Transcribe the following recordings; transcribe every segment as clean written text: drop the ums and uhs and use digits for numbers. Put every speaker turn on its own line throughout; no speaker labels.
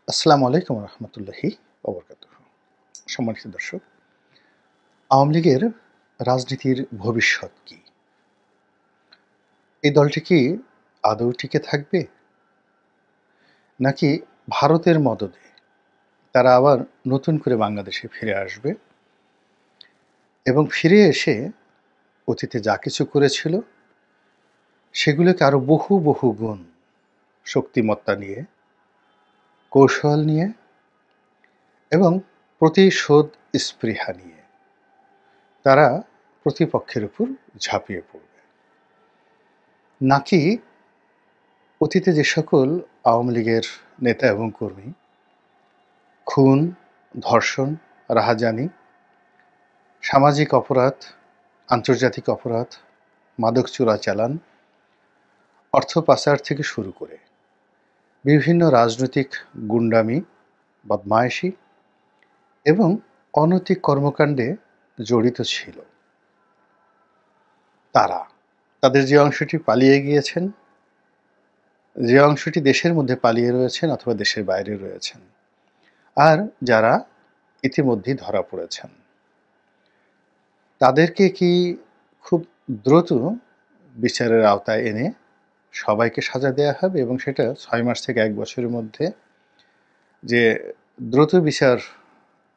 আসসালামু আলাইকুম রহমতুল্লাহি ওবরকাতুহু। সম্মানিত দর্শক, আওয়ামী লীগের রাজনীতির ভবিষ্যৎ কি? এই দলটি কি আদৌ টিকে থাকবে? নাকি ভারতের মদদে তারা আবার নতুন করে বাংলাদেশে ফিরে আসবে এবং ফিরে এসে অতীতে যা কিছু করেছিল সেগুলোকে আরও বহু বহু গুণ শক্তিমত্তা নিয়ে, কৌশল নিয়ে এবং প্রতিশোধ স্পৃহা নিয়ে তারা প্রতিপক্ষের উপর ঝাঁপিয়ে পড়বে? নাকি অতীতে যে সকল আওয়ামী লীগের নেতা এবং কর্মী খুন, ধর্ষণ, রাহাজানি, সামাজিক অপরাধ, আন্তর্জাতিক অপরাধ, মাদক চোরাচালান, অর্থ পাচার থেকে শুরু করে বিভিন্ন রাজনৈতিক গুন্ডামি, বদমায়েশি এবং অনৈতিক কর্মকাণ্ডে জড়িত ছিল তাদের যে অংশটি পালিয়ে গিয়েছেন, যে অংশটি দেশের মধ্যে পালিয়ে রয়েছেন অথবা দেশের বাইরে রয়েছেন, আর যারা ইতিমধ্যেই ধরা পড়েছেন, তাদেরকে কি খুব দ্রুত বিচারের আওতায় এনে সবাইকে সাজা দেওয়া হবে এবং সেটা ৬ মাস থেকে ১ বছরের মধ্যে যে দ্রুত বিচার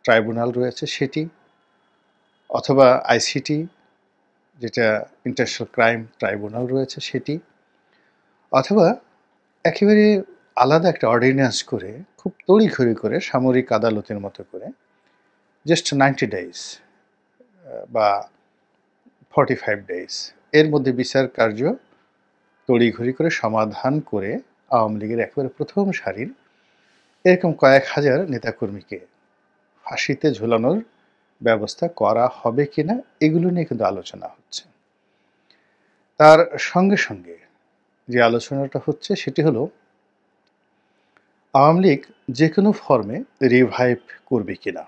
ট্রাইব্যুনাল রয়েছে সেটি, অথবা আইসিটি যেটা ইন্টারন্যাশনাল ক্রাইম ট্রাইব্যুনাল রয়েছে সেটি, অথবা একেবারে আলাদা একটা অর্ডিন্যান্স করে খুব তড়িঘড়ি করে সামরিক আদালতের মতো করে জাস্ট 90 ডেজ বা 45 ডেজ এর মধ্যে বিচার কার্য তড়িঘড়ি করে সমাধান করে আওয়ামী লীগের একেবারে প্রথম সারির এরকম কয়েক হাজার নেতাকর্মীকে ফাঁসিতে ঝোলানোর ব্যবস্থা করা হবে কিনা, এগুলো নিয়ে কিন্তু আলোচনা হচ্ছে। তার সঙ্গে সঙ্গে যে আলোচনাটা হচ্ছে সেটি হলো আওয়ামী লীগ যে কোনো ফর্মে রিভাইভ করবে কিনা।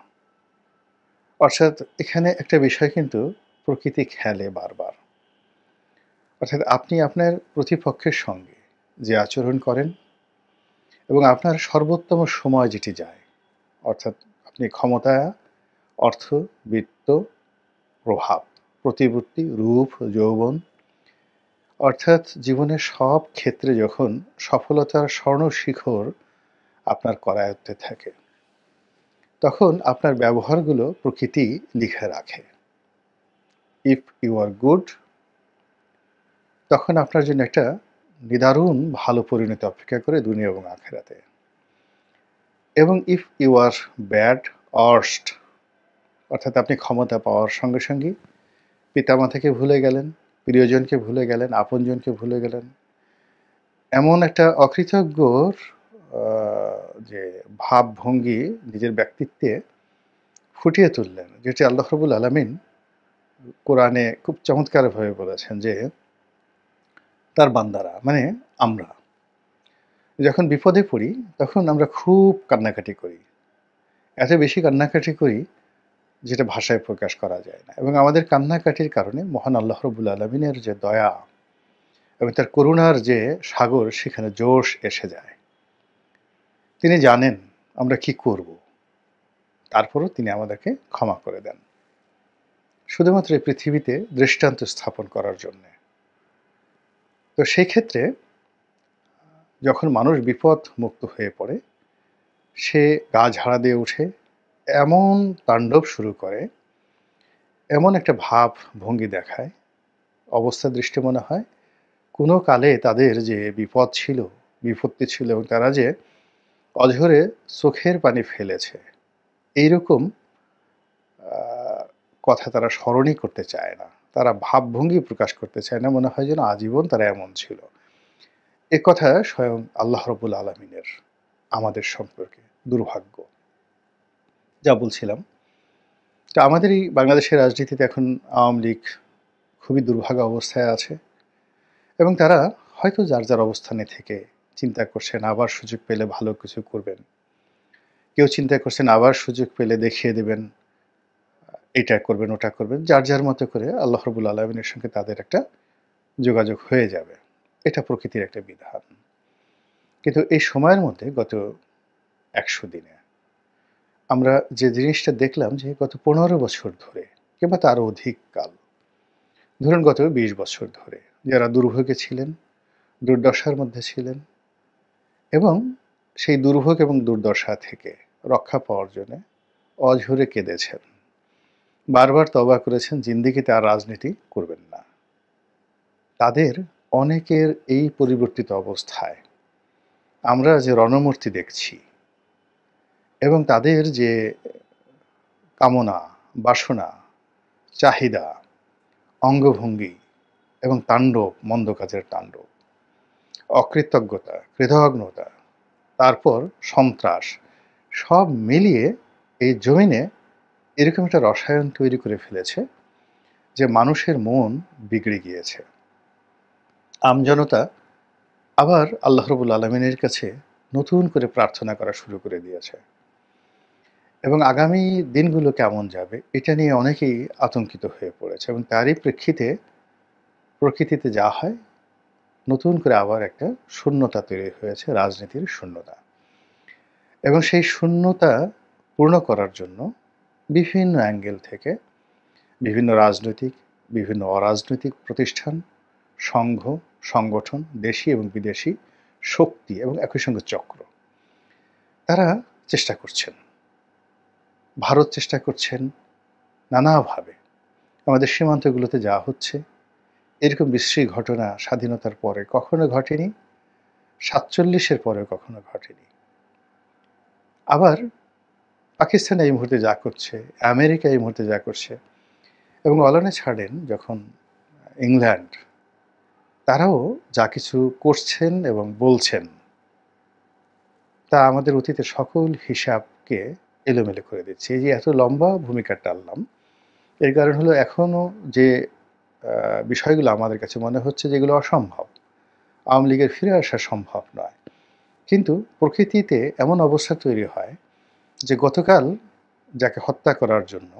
অর্থাৎ এখানে একটা বিষয় কিন্তু প্রকৃতি খেলে বারবার। অর্থাৎ আপনি আপনার প্রতিপক্ষের সঙ্গে যে আচরণ করেন এবং আপনার সর্বোত্তম সময় যেটি যায়, অর্থাৎ আপনি ক্ষমতা, অর্থ, বিত্ত, প্রভাব, প্রতিপত্তি, রূপ, যৌবন, অর্থাৎ জীবনের সব ক্ষেত্রে যখন সফলতার স্বর্ণশিখর আপনার করায়ত্তে থাকে, তখন আপনার ব্যবহারগুলো প্রকৃতি লিখে রাখে। ইফ ইউ আর গুড, তখন আপনার জন্য একটা নিদারুণ ভালো পরিণতি অপেক্ষা করে দুনিয়া এবং আখেরাতে। এবং if you are bad worst, অর্থাৎ আপনি ক্ষমতা পাওয়ার সঙ্গে সঙ্গে পিতামাতাকে ভুলে গেলেন, প্রিয়জনকে ভুলে গেলেন, আপনজনকে ভুলে গেলেন, এমন একটা অকৃতজ্ঞর যে ভাবভঙ্গি নিজের ব্যক্তিত্বে ফুটিয়ে তুললেন, যেটি আল্লাহ রাব্বুল আলামিন কোরআনে খুব চমৎকারভাবে বলেছেন যে তার বান্দারা মানে আমরা যখন বিপদে পড়ি তখন আমরা খুব কান্নাকাটি করি, এত বেশি কান্নাকাটি করি যেটা ভাষায় প্রকাশ করা যায় না। এবং আমাদের কান্নাকাটির কারণে মহান আল্লাহ রাব্বুল আলামিনের যে দয়া এবং তার করুণার যে সাগর, সেখানে জোশ এসে যায়। তিনি জানেন আমরা কি করব, তারপরও তিনি আমাদেরকে ক্ষমা করে দেন, শুধুমাত্র এই পৃথিবীতে দৃষ্টান্ত স্থাপন করার জন্য। তো সেই ক্ষেত্রে যখন মানুষ বিপদ মুক্ত হয়ে পড়ে, সে গা ঝাড়া দিয়ে উঠে এমন তাণ্ডব শুরু করে, এমন একটা ভাব ভঙ্গি দেখায়, অবস্থা দৃষ্টি মনে হয় কোনো কালে তাদের যে বিপদ ছিল, বিপত্তি ছিল এবং তারা যে অঝরে চোখের পানি ফেলেছে, এইরকম কথা তারা স্মরণই করতে চায় না, তারা ভাবভঙ্গি প্রকাশ করতে চায় না, মনে হয় যেন আজীবন তারা এমন ছিল। এ কথা স্বয়ং আল্লাহ রাব্বুল আলামিনের আমাদের সম্পর্কে দুর্ভাগ্য। যা বলছিলাম, তো আমাদের এই বাংলাদেশের রাজনীতিতে এখন আওয়ামী লীগ খুবই দুর্ভাগা অবস্থায় আছে এবং তারা হয়তো যার যার অবস্থানে থেকে চিন্তা করছেন আবার সুযোগ পেলে ভালো কিছু করবেন, কেউ চিন্তা করছেন আবার সুযোগ পেলে দেখিয়ে দেবেন এটা করবেন ওটা করবেন, যার যার মতো করে আল্লাহ রাব্বুল আলামিনের সঙ্গে তাদের একটা যোগাযোগ হয়ে যাবে। এটা প্রকৃতির একটা বিধান। কিন্তু এই সময়ের মধ্যে গত 100 দিনে। আমরা যে জিনিসটা দেখলাম যে গত 15 বছর ধরে কিংবা তারও অধিক কাল, ধরুন গত 20 বছর ধরে যারা দুর্ভোগে ছিলেন, দুর্দশার মধ্যে ছিলেন এবং সেই দুর্ভোগ এবং দুর্দশা থেকে রক্ষা পাওয়ার জন্যে অঝরে কেঁদেছেন। বারবার তওবা করেছেন জিন্দেগিতে আর রাজনীতি করবেন না। তাদের অনেকের এই পরিবর্তিত অবস্থায় আমরা যে রণমূর্তি দেখছি এবং তাদের যে কামনা, বাসনা, চাহিদা, অঙ্গভঙ্গি এবং তাণ্ডব, মন্দ কাজের তাণ্ডব, অকৃতজ্ঞতা, কৃতঘ্নতা, তারপর সন্ত্রাস, সব মিলিয়ে এই জমিনে এরকম একটা রসায়ন তৈরি করে ফেলেছে যে মানুষের মন বিগড়ে গিয়েছে। আমজনতা আবার আল্লাহ রাব্বুল আলামিনের কাছে নতুন করে প্রার্থনা করা শুরু করে দিয়েছে এবং আগামী দিনগুলো কেমন যাবে এটা নিয়ে অনেকেই আতঙ্কিত হয়ে পড়েছে এবং তারই প্রেক্ষিতে প্রকৃতিতে যা হয়, নতুন করে আবার একটা শূন্যতা তৈরি হয়েছে, রাজনীতির শূন্যতা। এবং সেই শূন্যতা পূর্ণ করার জন্য বিভিন্ন অ্যাঙ্গেল থেকে বিভিন্ন রাজনৈতিক, বিভিন্ন অরাজনৈতিক প্রতিষ্ঠান, সংঘ, সংগঠন, দেশি এবং বিদেশি শক্তি এবং একই সঙ্গে চক্র, তারা চেষ্টা করছেন। ভারত চেষ্টা করছেন নানাভাবে। আমাদের সীমান্তগুলোতে যা হচ্ছে, এরকম বিশ্রী ঘটনা স্বাধীনতার পরে কখনো ঘটেনি, ৪৭-এর পরেও কখনো ঘটেনি। আবার পাকিস্তান এই মুহূর্তে যা করছে, আমেরিকা এই মুহূর্তে যা করছে এবং অলানে ছাড়েন যখন ইংল্যান্ড, তারাও যা কিছু করছেন এবং বলছেন, তা আমাদের অতীতের সকল হিসাবকে এলোমেলো করে দিচ্ছে। এই যে এত লম্বা ভূমিকা টানলাম, এর কারণ হলো এখনও যে বিষয়গুলো আমাদের কাছে মনে হচ্ছে যেগুলো অসম্ভব, আওয়ামী লীগের ফিরে আসা সম্ভব নয়। কিন্তু প্রকৃতিতে এমন অবস্থা তৈরি হয় যে গতকাল যাকে হত্যা করার জন্য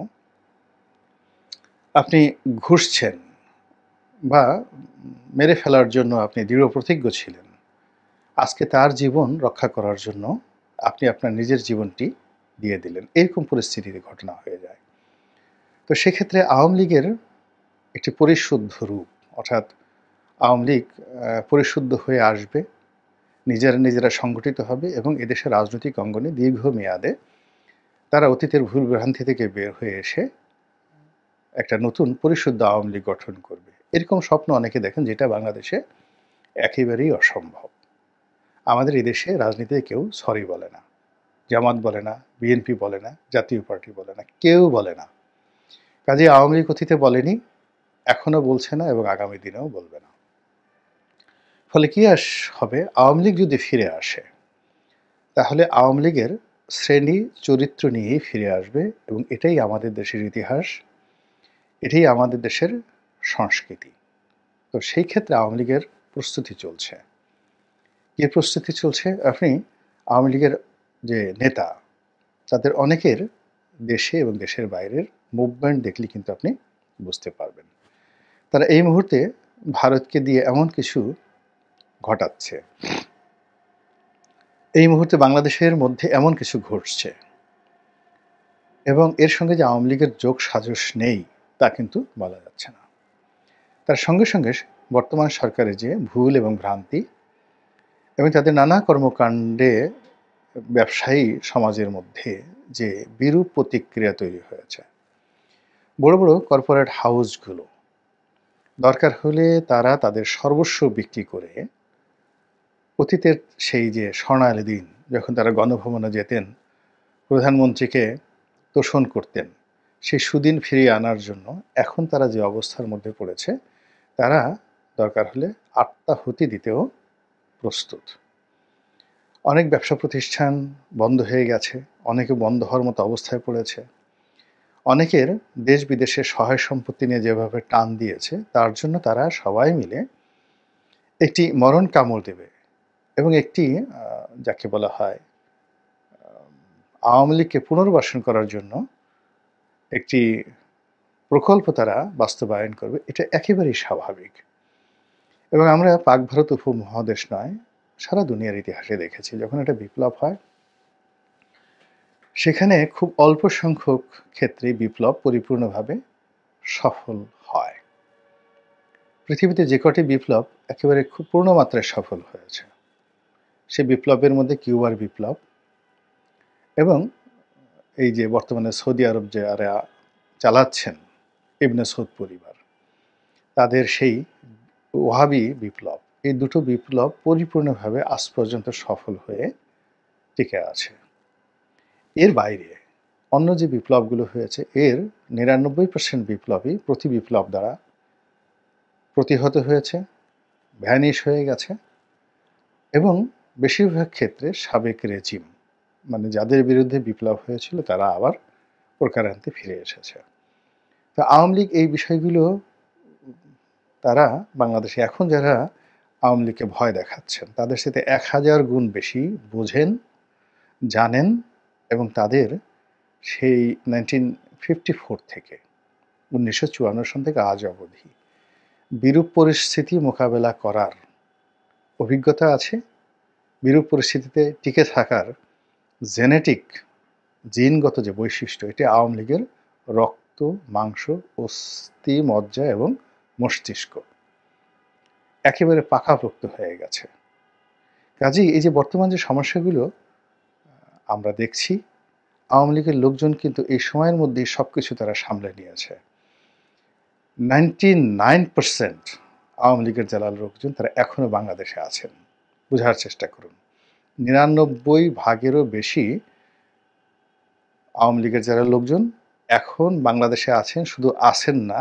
আপনি ঘুষছেন বা মেরে ফেলার জন্য আপনি দৃঢ় প্রতিজ্ঞ ছিলেন, আজকে তার জীবন রক্ষা করার জন্য আপনি আপনার নিজের জীবনটি দিয়ে দিলেন। এরকম পরিস্থিতির ঘটনা হয়ে যায়। তো সেক্ষেত্রে আওয়ামী লীগের একটি পরিশুদ্ধ রূপ, অর্থাৎ আওয়ামী লীগ পরিশুদ্ধ হয়ে আসবে, নিজেরা সংগঠিত হবে এবং এদেশের রাজনৈতিক অঙ্গনে দীর্ঘমেয়াদে তারা অতীতের ভুল ভ্রান্তি থেকে বের হয়ে এসে একটা নতুন পরিশুদ্ধ আওয়ামী লীগ গঠন করবে। এরকম স্বপ্ন অনেকে দেখেন, যেটা বাংলাদেশে একেবারেই অসম্ভব। আমাদের এদেশে রাজনীতিতে কেউ সরি বলে না, জামাত বলে না, বিএনপি বলে না, জাতীয় পার্টি বলে না, কেউ বলে না। কাজেই আওয়ামী লীগ অতীতে বলেনি, এখনও বলছে না এবং আগামী দিনেও বলবে না। ফলে কি হবে, আওয়ামী লীগ যদি ফিরে আসে তাহলে আওয়ামী লীগের শ্রেণী চরিত্র নিয়েই ফিরে আসবে এবং এটাই আমাদের দেশের ইতিহাস, এটাই আমাদের দেশের সংস্কৃতি। তো সেই ক্ষেত্রে আওয়ামী লীগের প্রস্তুতি চলছে। কি প্রস্তুতি চলছে? আপনি আওয়ামী লীগের যে নেতা, তাদের অনেকের দেশে এবং দেশের বাইরের মুভমেন্ট দেখলে কিন্তু আপনি বুঝতে পারবেন। তারা এই মুহূর্তে ভারতকে দিয়ে এমন কিছু ঘটাচ্ছে, এই মুহূর্তে বাংলাদেশের মধ্যে এমন কিছু ঘটছে এবং এর সঙ্গে যে আওয়ামী লীগের যোগ সাজশ নেই তা কিন্তু বলা যাচ্ছে না। তার সঙ্গে সঙ্গে বর্তমান সরকারের যে ভুল এবং ভ্রান্তি এবং তাদের নানা কর্মকাণ্ডে ব্যবসায়ী সমাজের মধ্যে যে বিরূপ প্রতিক্রিয়া তৈরি হয়েছে, বড় বড় কর্পোরেট হাউসগুলো দরকার হলে তারা তাদের সর্বস্ব বিক্রি করে অতীতের সেই যে স্বর্ণালী দিন যখন তারা গণভবনে যেতেন, প্রধানমন্ত্রীকে তোষণ করতেন, সেই সুদিন ফিরিয়ে আনার জন্য এখন তারা যে অবস্থার মধ্যে পড়েছে, তারা দরকার হলে আত্মাহুতি দিতেও প্রস্তুত। অনেক ব্যবসা প্রতিষ্ঠান বন্ধ হয়ে গেছে, অনেকে বন্ধ হওয়ার মতো অবস্থায় পড়েছে। অনেকের দেশ বিদেশের সহায় সম্পত্তি নিয়ে যেভাবে টান দিয়েছে, তার জন্য তারা সবাই মিলে একটি মরণ কামড় দেবে এবং একটি যাকে বলা হয় আওয়ামী লীগকে পুনর্বাসন করার জন্য একটি প্রকল্প তারা বাস্তবায়ন করবে। এটা একেবারেই স্বাভাবিক এবং আমরা পাক ভারত উপমহাদেশ নয়, সারা দুনিয়ার ইতিহাসে দেখেছি যখন একটা বিপ্লব হয়, সেখানে খুব অল্প সংখ্যক ক্ষেত্রে বিপ্লব পরিপূর্ণভাবে সফল হয়। পৃথিবীতে যে কটি বিপ্লব একেবারে খুব পূর্ণমাত্রায় সফল হয়েছে, সে বিপ্লবের মধ্যে কিউবার বিপ্লব এবং এই যে বর্তমানে সৌদি আরব যারা চালাচ্ছেন ইবনে সৌদ পরিবার, তাদের সেই ওয়াহাবি বিপ্লব, এই দুটো বিপ্লব পরিপূর্ণভাবে আজ পর্যন্ত সফল হয়ে টিকে আছে। এর বাইরে অন্য যে বিপ্লবগুলো হয়েছে এর ৯৯% বিপ্লবই প্রতি বিপ্লব দ্বারা প্রতিহত হয়েছে, ভ্যানিশ হয়ে গেছে এবং বেশিরভাগ ক্ষেত্রে সাবেক রেজিম, মানে যাদের বিরুদ্ধে বিপ্লব হয়েছিল তারা আবার প্রকারান্তে ফিরে এসেছে। তো আওয়ামী লীগ এই বিষয়গুলো, তারা বাংলাদেশে এখন যারা আওয়ামী লীগকে ভয় দেখাচ্ছেন তাদের সাথে ১০০০ গুণ বেশি বোঝেন, জানেন এবং তাদের সেই 1954 থেকে 1954 সন থেকে আজ অবধি বিরূপ পরিস্থিতি মোকাবেলা করার অভিজ্ঞতা আছে, বিরূপ পরিস্থিতিতে টিকে থাকার জেনেটিক জিনগত যে বৈশিষ্ট্য, এটি আওয়ামী লীগের রক্ত, মাংস, অস্থি, মজ্জা এবং মস্তিষ্ক একেবারে পাকাপোক্ত হয়ে গেছে। কাজেই এই যে বর্তমান যে সমস্যাগুলো আমরা দেখছি, আওয়ামী লীগের লোকজন কিন্তু এই সময়ের মধ্যেই সব কিছু তারা সামলে নিয়েছে। 99% আওয়ামী লীগের যারা লোকজন তারা এখনও বাংলাদেশে আছেন। বোঝার চেষ্টা করুন, 99% বেশি আওয়ামী লীগের যারা লোকজন এখন বাংলাদেশে আছেন, শুধু আছেন না,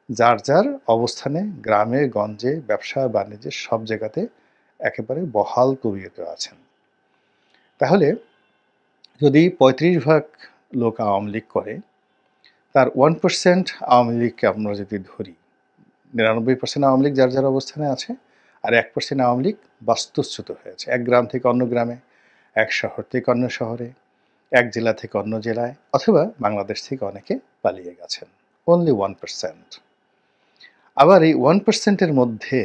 যার যার অবস্থানে গ্রামে গঞ্জে ব্যবসা বাণিজ্যে সব জায়গাতে একেবারে বহাল তবিয়তে আছেন। তাহলে যদি ৩৫% লোক আওয়ামী লীগ করে, তার 1% আওয়ামী লীগকে আমরা যদি ধরি, ৯৯% আওয়ামী লীগ যার যার অবস্থানে আছে, আর 1% আওয়ামী লীগ বাস্তুচ্যুত হয়েছে, এক গ্রাম থেকে অন্য গ্রামে, এক শহর থেকে অন্য শহরে, এক জেলা থেকে অন্য জেলায়, অথবা বাংলাদেশ থেকে অনেকে পালিয়ে গেছেন। অনলি 1%। আবার এই 1%-এর মধ্যে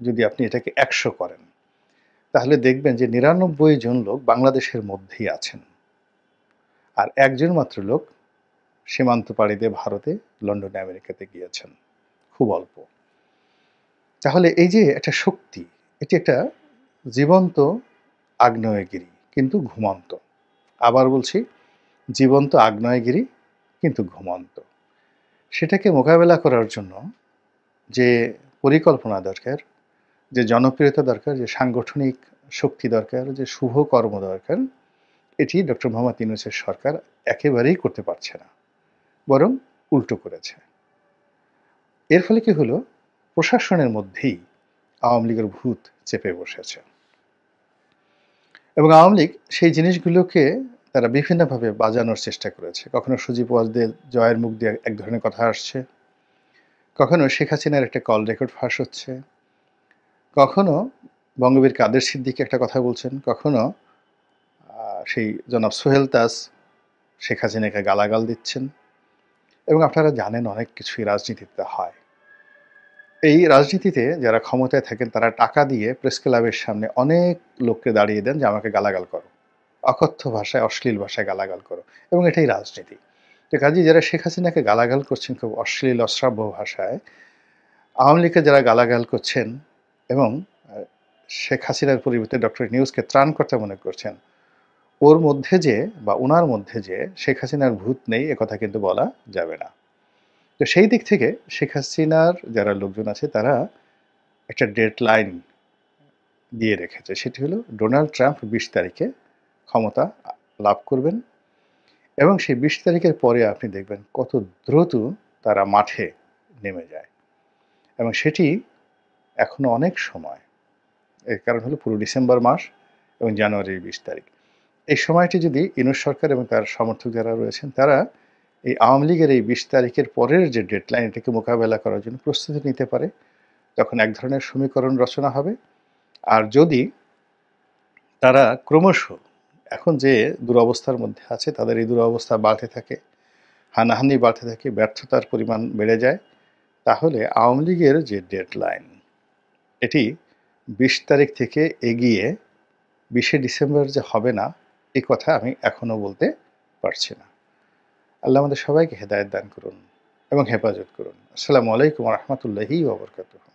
যদি আপনি এটাকে ১০০ করেন, তাহলে দেখবেন যে ৯৯ জন লোক বাংলাদেশের মধ্যেই আছেন, আর একজন মাত্র লোক সীমান্ত পাড়ি দিয়ে ভারতে, লন্ডনে, আমেরিকাতে গিয়েছেন, খুব অল্প। তাহলে এই যে একটা শক্তি, এটি একটা জীবন্ত আগ্নেয়গিরি কিন্তু ঘুমন্ত। আবার বলছি, জীবন্ত আগ্নেয়গিরি কিন্তু ঘুমন্ত। সেটাকে মোকাবেলা করার জন্য যে পরিকল্পনা দরকার, যে জনপ্রিয়তা দরকার, যে সাংগঠনিক শক্তি দরকার, যে শুভ কর্ম দরকার, এটি ডক্টর মোহাম্মদ ইউনূসের সরকার একেবারেই করতে পারছে না, বরং উল্টো করেছে। এর ফলে কি হলো, প্রশাসনের মধ্যেই আওয়ামী লীগের ভূত চেপে বসেছে এবং আওয়ামী লীগ সেই জিনিসগুলোকে তারা বিভিন্নভাবে বাজানোর চেষ্টা করেছে। কখনো সুজীব ওয়াজদের জয়ের মুখ দিয়ে এক ধরনের কথা আসছে, কখনো শেখ হাসিনার একটা কল রেকর্ড ফাঁস হচ্ছে, কখনো বঙ্গবীর কাদের সিদ্দিকী একটা কথা বলছেন, কখনো সেই জনাব সোহেল তাজ শেখ হাসিনাকে গালাগাল দিচ্ছেন। এবং আপনারা জানেন অনেক কিছুই রাজনীতিতে হয়। এই রাজনীতিতে যারা ক্ষমতায় থাকেন তারা টাকা দিয়ে প্রেস ক্লাবের সামনে অনেক লোককে দাঁড়িয়ে দেন যে আমাকে গালাগাল করো, অকথ্য ভাষায়, অশ্লীল ভাষায় গালাগাল করো, এবং এটাই রাজনীতি। তো কাজেই যারা শেখ হাসিনাকে গালাগাল করছেন খুব অশ্লীল অশ্রাব্য ভাষায়, আওয়ামী লীগকে যারা গালাগাল করছেন এবং শেখ হাসিনার পরিবর্তে ডক্টর ইউনূসকে ত্রাণকর্তা মনে করছেন, ওর মধ্যে যে বা ওনার মধ্যে যে শেখ হাসিনার ভূত নেই একথা কিন্তু বলা যাবে না। তো সেই দিক থেকে শেখ হাসিনার যারা লোকজন আছে তারা একটা ডেডলাইন দিয়ে রেখেছে, সেটি হলো ডোনাল্ড ট্রাম্প ২০ তারিখে ক্ষমতা লাভ করবেন এবং সেই ২০ তারিখের পরে আপনি দেখবেন কত দ্রুত তারা মাঠে নেমে যায়, এবং সেটি এখনো অনেক সময়। এর কারণ হলো পুরো ডিসেম্বর মাস এবং জানুয়ারির ২০ তারিখ, এই সময়টি যদি ইউনূস সরকার এবং তার সমর্থক যারা রয়েছেন তারা এই আওয়ামী লীগের এই ২০ তারিখের পরের যে ডেডলাইন, এটাকে মোকাবেলা করার জন্য প্রস্তুতি নিতে পারে, তখন এক ধরনের সমীকরণ রচনা হবে। আর যদি তারা ক্রমশ এখন যে দুরবস্থার মধ্যে আছে তাদের এই দুরবস্থা বাড়তে থাকে, হানাহানি বাড়তে থাকে, ব্যর্থতার পরিমাণ বেড়ে যায়, তাহলে আওয়ামী লীগের যে ডেডলাইন, এটি ২০ তারিখ থেকে এগিয়ে ২০শে ডিসেম্বর যে হবে না, এই কথা আমি এখনো বলতে পারছি না। আল্লাহ আমাদের সবাইকে হেদায়েত দান করুন এবং হেফাজত করুন। আসসালামু আলাইকুম ওয়া রাহমাতুল্লাহি ওয়া বারাকাতুহু।